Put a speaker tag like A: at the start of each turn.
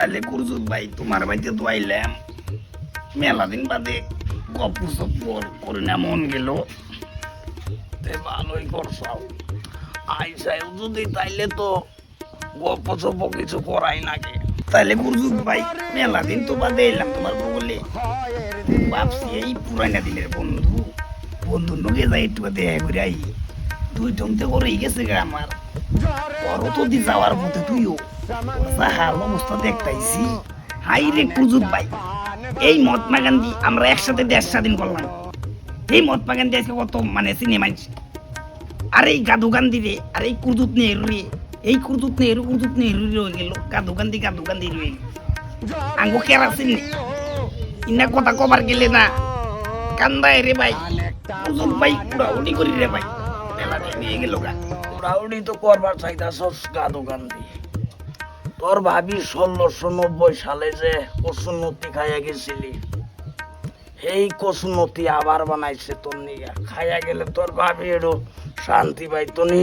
A: তাহলে কুরজুত ভাই তোমার বাড়িতে তো আইলাম মেলা দিন বাদে গপ সপ করে না মন গেল ভালোই করছাও আইসাই যদি তাইলে তো গপ সপ কিছু করাই নাকি তাইলে কুরজুত ভাই মেলা দিন তো বাদে এলাম তোমার বলে ভাবছি এই পুরানা দিনের বন্ধু নগে যাই একটু দেখা করে আই তুই টমতে করেই গেছে গা আমার তোরও তো দি যাওয়ার মধ্যে তুইও হাল অবস্থা দেখতাইছি হাই রে কুরজুত ভাই এই মহাত্মা গান্ধী আমরা একসাথে দেশ স্বাধীন করলাম এই মহাত্মা গান্ধী আজকে কত মানে সিনেমা আর এই গাধু গান্ধী রে আর এই কুরজুত নেহরু রে এই কুরজুত নেহরু রয়ে গেল গাধু গান্ধী রয়ে গেল আঙ্গো কেরাসিন ইনা কথা কবার গেলে না কান্দায় রে ভাই কুরজুত ভাই উড়াউড়ি করি রে ভাই মেলাটা নিয়ে গেল গা উড়াউড়ি তো করবার চাইতাছস গাধু গান্ধী তোর ভাবি 1690 সালে যে কসুনতি খাইয়া গেছিলি এই কসুনতি আবার বানাইছে তোর নিয়ে খাইয়া গেলে তোর ভাবি একটু শান্তি পাইতো নি